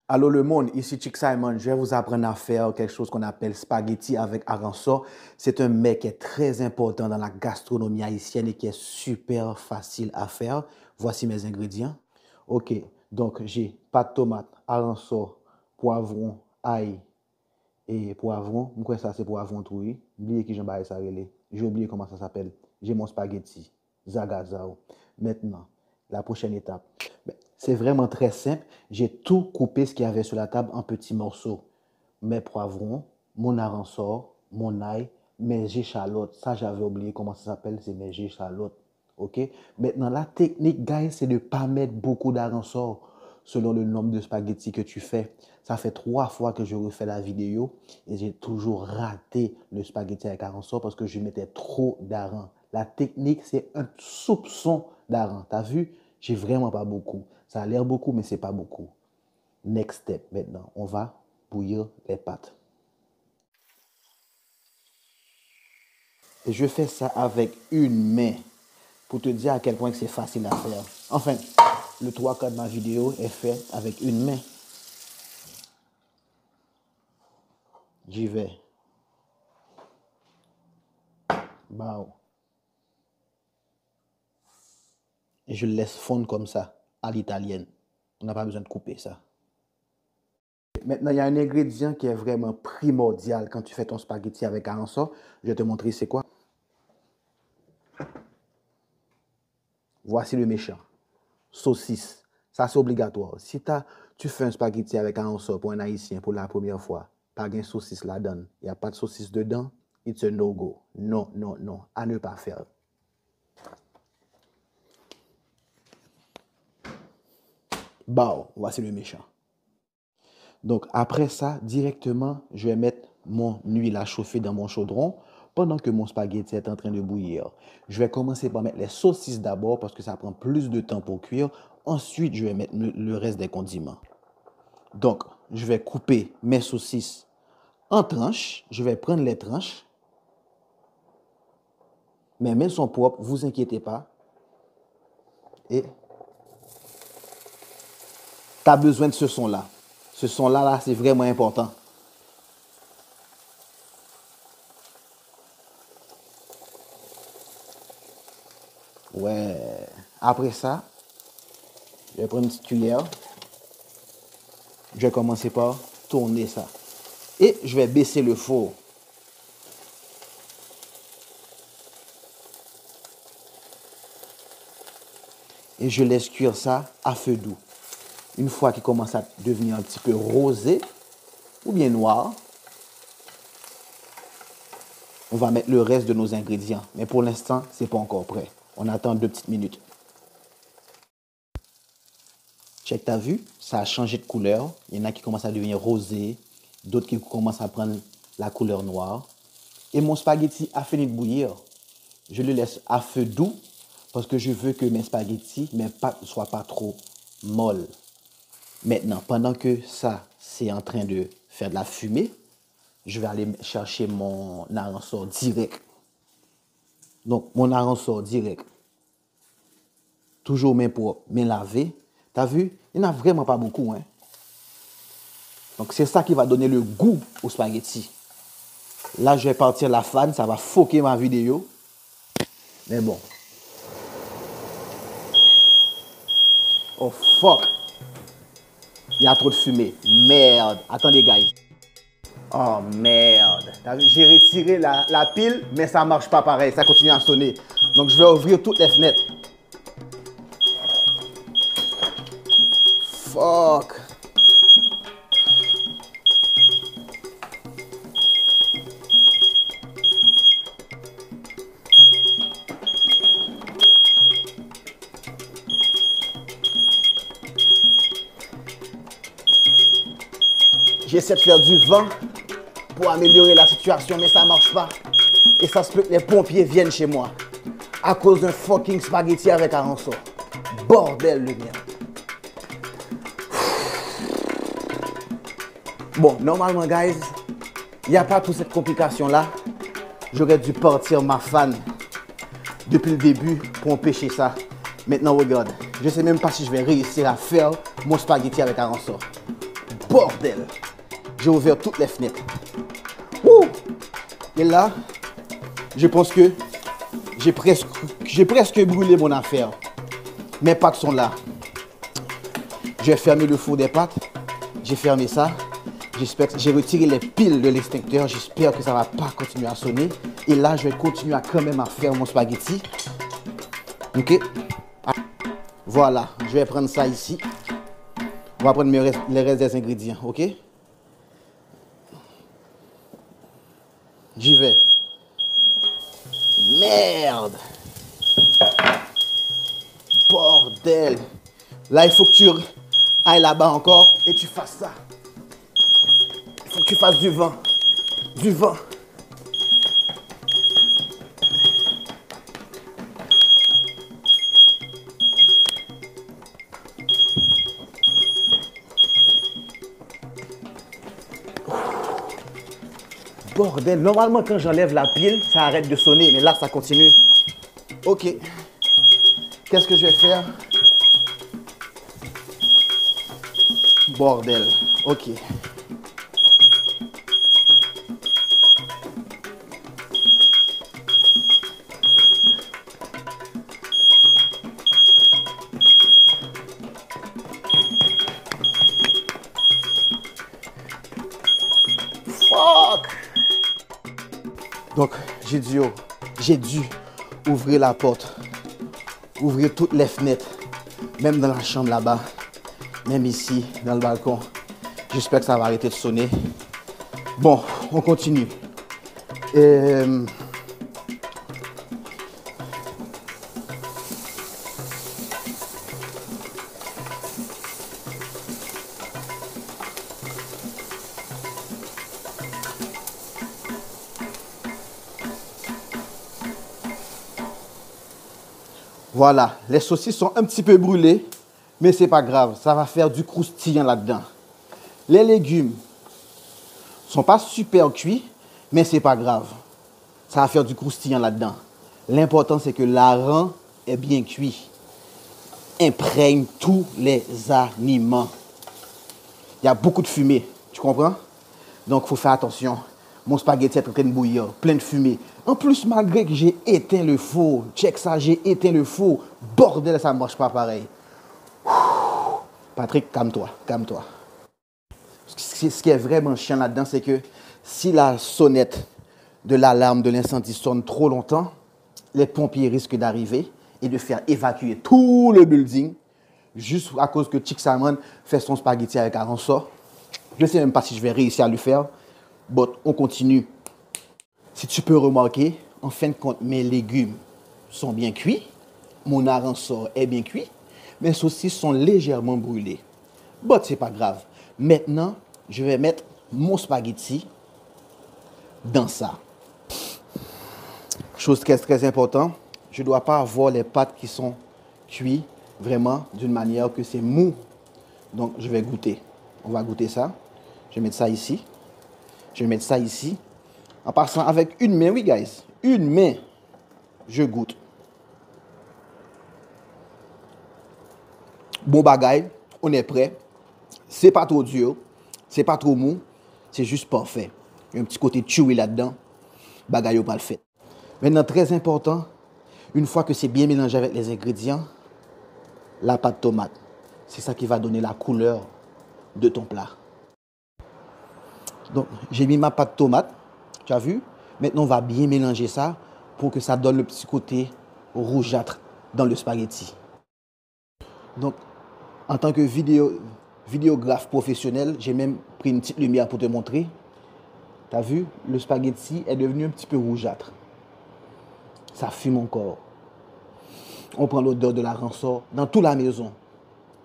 Allô le monde, ici Chick Simon. Je vais vous apprendre à faire quelque chose qu'on appelle spaghetti avec arancor. C'est un mets qui est très important dans la gastronomie haïtienne et qui est super facile à faire. Voici mes ingrédients. Ok, donc j'ai pâte de tomate, arancor, poivron, ail et poivron. Je crois que ça c'est poivron troué. Oubliez que j'en baille ça relais. J'ai oublié comment ça s'appelle. J'ai mon spaghetti, zagazao. Maintenant, la prochaine étape. C'est vraiment très simple. J'ai tout coupé ce qu'il y avait sur la table en petits morceaux. Mes poivrons, mon arancor, mon ail, mes échalotes. Ça, j'avais oublié comment ça s'appelle, c'est mes échalotes. OK? Maintenant, la technique, guys, c'est de ne pas mettre beaucoup d'arancor selon le nombre de spaghettis que tu fais. Ça fait 3 fois que je refais la vidéo et j'ai toujours raté le spaghetti avec arancor parce que je mettais trop d'aran. La technique, c'est un soupçon d'aran. T'as vu? J'ai vraiment pas beaucoup. Ça a l'air beaucoup, mais c'est pas beaucoup. Next step maintenant, on va bouillir les pâtes. Et je fais ça avec une main pour te dire à quel point c'est facile à faire. Enfin, le 3/4 de ma vidéo est fait avec une main. J'y vais. Bao. Et je le laisse fondre comme ça, à l'italienne. On n'a pas besoin de couper ça. Maintenant, il y a un ingrédient qui est vraiment primordial quand tu fais ton spaghetti avec arancor. Je vais te montrer c'est quoi. Voici le méchant. Saucisse. Ça, c'est obligatoire. Si tu fais un spaghetti avec arancor pour un Haïtien pour la première fois, pas de saucisse là-dedans. Il n'y a pas de saucisse dedans. It's a no-go. Non, non, non. À ne pas faire. Bao, voici le méchant. Donc, après ça, directement, je vais mettre mon huile à chauffer dans mon chaudron pendant que mon spaghetti est en train de bouillir. Je vais commencer par mettre les saucisses d'abord parce que ça prend plus de temps pour cuire. Ensuite, je vais mettre le reste des condiments. Donc, je vais couper mes saucisses en tranches. Je vais prendre les tranches. Mes mains sont propres, vous inquiétez pas. Et tu as besoin de ce son-là. Ce son-là, là, c'est vraiment important. Ouais. Après ça, je vais prendre une petite cuillère. Je vais commencer par tourner ça. Et je vais baisser le four. Et je laisse cuire ça à feu doux. Une fois qu'il commence à devenir un petit peu rosé ou bien noir, on va mettre le reste de nos ingrédients. Mais pour l'instant, ce n'est pas encore prêt. On attend 2 petites minutes. Check, t'as vu? Ça a changé de couleur. Il y en a qui commencent à devenir rosé, d'autres qui commencent à prendre la couleur noire. Et mon spaghetti a fini de bouillir. Je le laisse à feu doux parce que je veux que mes spaghettis, mes pâtes ne soient pas trop molles. Maintenant, pendant que ça, c'est en train de faire de la fumée, je vais aller chercher mon arancor direct. Donc, mon arancor direct. Toujours main propre, main lavée. T'as vu? Il n'y en a vraiment pas beaucoup, hein? Donc, c'est ça qui va donner le goût au spaghetti. Là, je vais partir la fan, ça va foquer ma vidéo. Mais bon. Oh, fuck! Il y a trop de fumée. Merde. Attendez, guys. Oh, merde. J'ai retiré la pile, mais ça ne marche pas pareil. Ça continue à sonner. Donc, je vais ouvrir toutes les fenêtres. Fuck. J'essaie de faire du vent pour améliorer la situation, mais ça ne marche pas. Et ça se peut que les pompiers viennent chez moi à cause d'un fucking spaghetti avec arancor. Bordel de merde. Bon, normalement, guys, il n'y a pas toute cette complication-là. J'aurais dû partir ma fan depuis le début pour empêcher ça. Maintenant, regarde, je ne sais même pas si je vais réussir à faire mon spaghetti avec arancor. Bordel! J'ai ouvert toutes les fenêtres. Ouh! Et là, je pense que j'ai presque brûlé mon affaire. Mes pâtes sont là. J'ai fermé le four des pâtes. J'ai fermé ça. J'ai retiré les piles de l'extincteur. J'espère que ça ne va pas continuer à sonner. Et là, je vais continuer quand même à faire mon spaghetti. Ok? Voilà, je vais prendre ça ici. On va prendre les restes des ingrédients, ok? J'y vais. Merde! Bordel! Là, il faut que tu ailles là-bas encore et tu fasses ça. Il faut que tu fasses du vent. Du vent. Bordel, normalement quand j'enlève la pile, ça arrête de sonner, mais là ça continue. Ok. Qu'est-ce que je vais faire? Bordel. Ok. Fuck! Donc, j'ai dû ouvrir la porte, ouvrir toutes les fenêtres, même dans la chambre là-bas, même ici, dans le balcon. J'espère que ça va arrêter de sonner. Bon, on continue. Voilà, les saucisses sont un petit peu brûlées, mais c'est pas grave, ça va faire du croustillant là-dedans. Les légumes sont pas super cuits, mais c'est pas grave. Ça va faire du croustillant là-dedans. L'important, c'est que l'arang est bien cuit. Imprègne tous les aliments. Il y a beaucoup de fumée, tu comprends? Donc, il faut faire attention. Mon spaghetti est en train de bouillir, plein de fumée. En plus, malgré que j'ai éteint le four, check ça, j'ai éteint le four. Bordel, ça ne marche pas pareil. Patrick, calme-toi, calme-toi. Ce qui est vraiment chiant là-dedans, c'est que si la sonnette de l'alarme de l'incendie sonne trop longtemps, les pompiers risquent d'arriver et de faire évacuer tout le building juste à cause que Chick Salmon fait son spaghetti avec un ressort. Je ne sais même pas si je vais réussir à le faire. Bon, on continue. Si tu peux remarquer, en fin de compte, mes légumes sont bien cuits. Mon aransor est bien cuit. Mes saucisses sont légèrement brûlées. Bon, c'est pas grave. Maintenant, je vais mettre mon spaghetti dans ça. Chose qui est très importante, je ne dois pas avoir les pâtes qui sont cuites vraiment d'une manière que c'est mou. Donc, je vais goûter. On va goûter ça. Je vais mettre ça ici. Je vais mettre ça ici. En passant avec une main, oui, guys. Une main, je goûte. Bon bagaille, on est prêt. C'est pas trop dur. C'est pas trop mou. C'est juste parfait. Il y a un petit côté chewy là-dedans. Bagaille au pas le fait. Maintenant, très important, une fois que c'est bien mélangé avec les ingrédients, la pâte tomate. C'est ça qui va donner la couleur de ton plat. Donc, j'ai mis ma pâte tomate, tu as vu? Maintenant, on va bien mélanger ça pour que ça donne le petit côté rougeâtre dans le spaghetti. Donc, en tant que vidéographe professionnel, j'ai même pris une petite lumière pour te montrer. Tu as vu? Le spaghetti est devenu un petit peu rougeâtre. Ça fume encore. On prend l'odeur de la ransor dans toute la maison.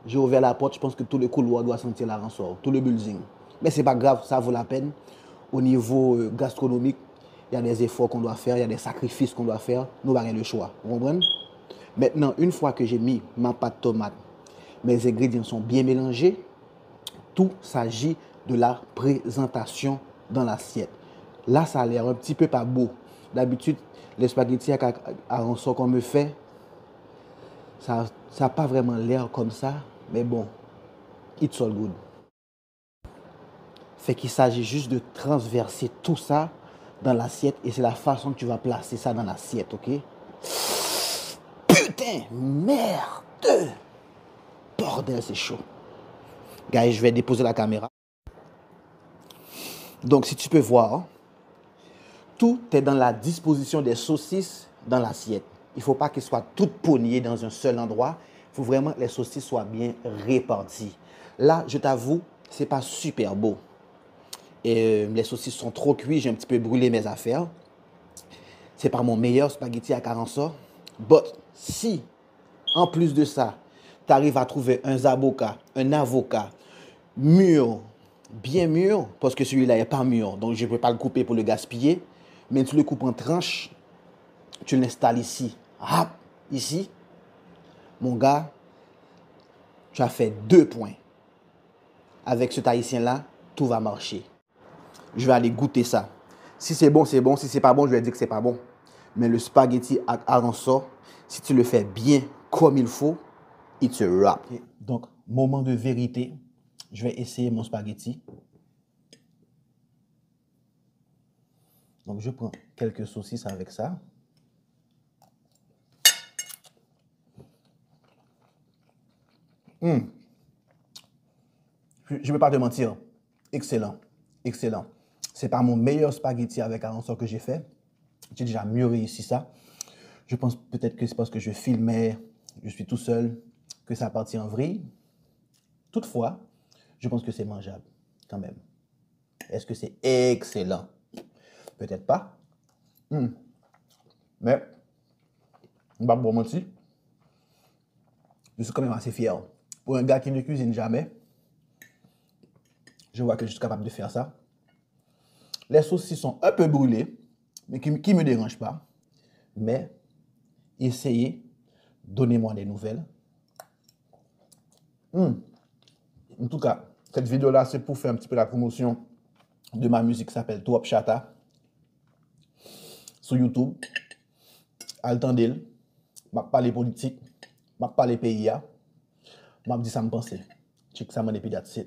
J'ai ouvert la porte, je pense que tout le couloir doit sentir la ransor, tout le building. Mais ce n'est pas grave, ça vaut la peine. Au niveau gastronomique, il y a des efforts qu'on doit faire, il y a des sacrifices qu'on doit faire. Nous n'avons pas le choix. Vous comprenez? Maintenant, une fois que j'ai mis ma pâte tomate, mes ingrédients sont bien mélangés, tout s'agit de la présentation dans l'assiette. Là, ça a l'air un petit peu pas beau. D'habitude, les spaghettis à rançon qu'on me fait, ça n'a pas vraiment l'air comme ça. Mais bon, it's all good. Fait qu'il s'agit juste de transverser tout ça dans l'assiette et c'est la façon que tu vas placer ça dans l'assiette, ok? Putain, merde! Bordel, c'est chaud. Guys, je vais déposer la caméra. Donc, si tu peux voir, tout est dans la disposition des saucisses dans l'assiette. Il ne faut pas qu'elles soient toutes pognées dans un seul endroit. Il faut vraiment que les saucisses soient bien réparties. Là, je t'avoue, ce n'est pas super beau. Et les saucisses sont trop cuites, j'ai un petit peu brûlé mes affaires. C'est pas mon meilleur spaghetti à carança. But si, en plus de ça, tu arrives à trouver un avocat mûr, bien mûr, parce que celui-là n'est pas mûr, donc je ne peux pas le couper pour le gaspiller, mais tu le coupes en tranches, tu l'installes ici. Hop, ici, mon gars, tu as fait 2 points. Avec ce tahitien-là, tout va marcher. Je vais aller goûter ça. Si c'est bon, c'est bon. Si c'est pas bon, je vais dire que c'est pas bon. Mais le spaghetti à arança, si tu le fais bien comme il faut, it's a wrap. Okay. Donc, moment de vérité. Je vais essayer mon spaghetti. Donc, je prends quelques saucisses avec ça. Je ne vais pas te mentir. Excellent. Excellent. C'est pas mon meilleur spaghetti avec arança que j'ai fait. J'ai déjà mieux réussi ça. Je pense peut-être que c'est parce que je filmais, je suis tout seul, que ça a parti en vrille. Toutefois, je pense que c'est mangeable quand même. Est-ce que c'est excellent? Peut-être pas. Mais, on va pas mentir, je suis quand même assez fier. Pour un gars qui ne cuisine jamais, je vois que je suis capable de faire ça. Les saucisses sont un peu brûlées, mais qui ne me dérangent pas. Mais, essayez, donnez-moi des nouvelles. En tout cas, cette vidéo-là, c'est pour faire un petit peu la promotion de ma musique qui s'appelle Trop Chata sur YouTube. Altendel, m'a parlé politique, m'a parlé pays, m'a dit ça me pensait. Check ça, mon épidate.